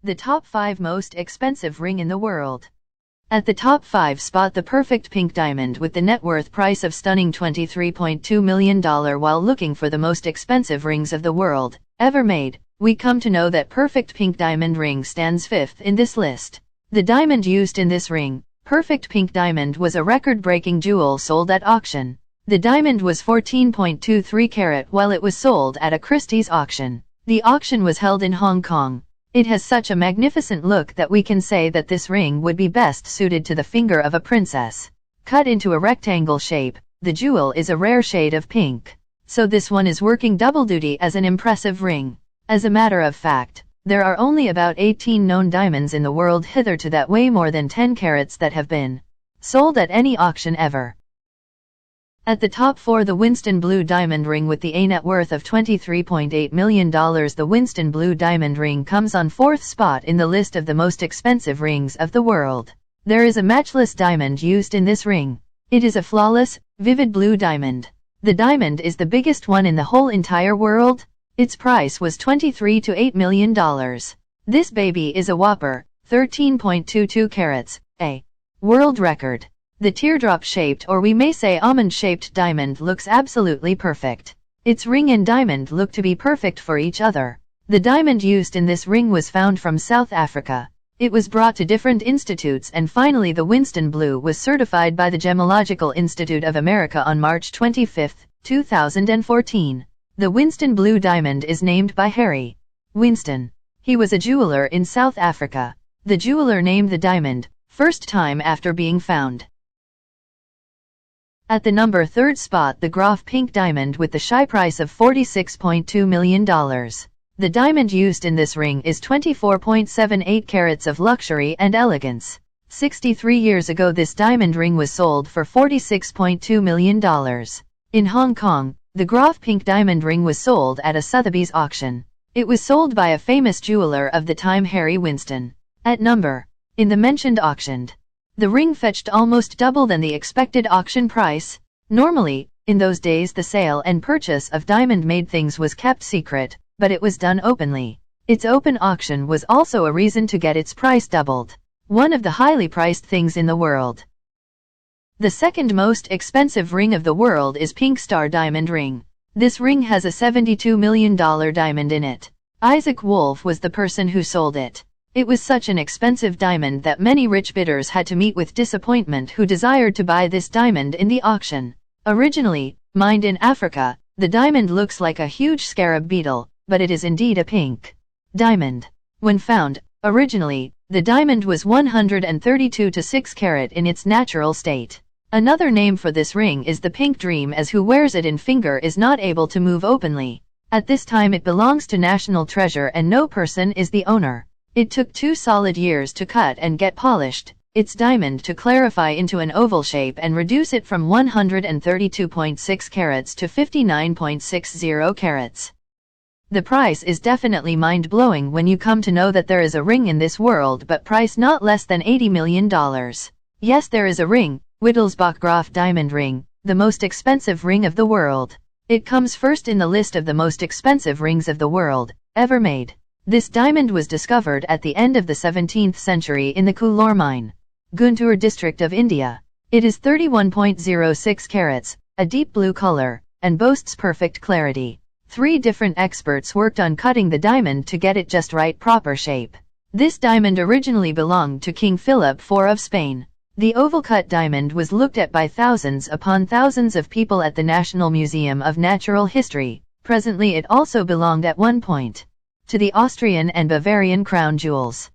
The top 5 most expensive ring in the world. At the top 5 spot the perfect pink diamond with the net worth price of stunning $23.2 million. While looking for the most expensive rings of the world ever made, we come to know that perfect pink diamond ring stands 5th in this list. The diamond used in this ring, perfect pink diamond, was a record-breaking jewel sold at auction. The diamond was 14.23 carat while it was sold at a Christie's auction. The auction was held in Hong Kong. It has such a magnificent look that we can say that this ring would be best suited to the finger of a princess. Cut into a rectangle shape, the jewel is a rare shade of pink. So this one is working double duty as an impressive ring. As a matter of fact, there are only about 18 known diamonds in the world hitherto that weigh more than 10 carats that have been sold at any auction ever. At the top 4, the Winston Blue Diamond Ring with a net worth of $23.8 million. The Winston Blue Diamond Ring comes on 4th spot in the list of the most expensive rings of the world. There is a matchless diamond used in this ring. It is a flawless, vivid blue diamond. The diamond is the biggest one in the whole entire world. Its price was $23 to $8 million. This baby is a whopper, 13.22 carats, a world record. The teardrop-shaped, or we may say almond-shaped diamond looks absolutely perfect. Its ring and diamond look to be perfect for each other. The diamond used in this ring was found from South Africa. It was brought to different institutes and finally the Winston Blue was certified by the Gemological Institute of America on March 25, 2014. The Winston Blue Diamond is named by Harry Winston. He was a jeweler in South Africa. The jeweler named the diamond, first time after being found. At the number 3rd spot, the Graf Pink Diamond with the shy price of $46.2 million. The diamond used in this ring is 24.78 carats of luxury and elegance. 63 years ago this diamond ring was sold for $46.2 million. In Hong Kong, the Graf Pink Diamond Ring was sold at a Sotheby's auction. It was sold by a famous jeweler of the time, Harry Winston. At number in the mentioned auctioned. The ring fetched almost double than the expected auction price. Normally, in those days the sale and purchase of diamond-made things was kept secret, but it was done openly. Its open auction was also a reason to get its price doubled. One of the highly priced things in the world. The second most expensive ring of the world is Pink Star Diamond Ring. This ring has a $72 million diamond in it. Isaac Wolf was the person who sold it. It was such an expensive diamond that many rich bidders had to meet with disappointment who desired to buy this diamond in the auction. Originally mined in Africa, the diamond looks like a huge scarab beetle, but it is indeed a pink diamond. When found, originally, the diamond was 132 to 6 carat in its natural state. Another name for this ring is the Pink Dream, as who wears it in finger is not able to move openly. At this time it belongs to National Treasure and no person is the owner. It took 2 solid years to cut and get polished its diamond to clarify into an oval shape and reduce it from 132.6 carats to 59.60 carats. The price is definitely mind-blowing when you come to know that there is a ring in this world but price not less than $80 million. Yes, there is a ring, Wittelsbach Graf Diamond Ring, the most expensive ring of the world. It comes first in the list of the most expensive rings of the world ever made. This diamond was discovered at the end of the 17th century in the Koolore mine, Guntur district of India. It is 31.06 carats, a deep blue color, and boasts perfect clarity. 3 different experts worked on cutting the diamond to get it just right proper shape. This diamond originally belonged to King Philip IV of Spain. The oval-cut diamond was looked at by thousands upon thousands of people at the National Museum of Natural History. Presently it also belonged at one point to the Austrian and Bavarian crown jewels.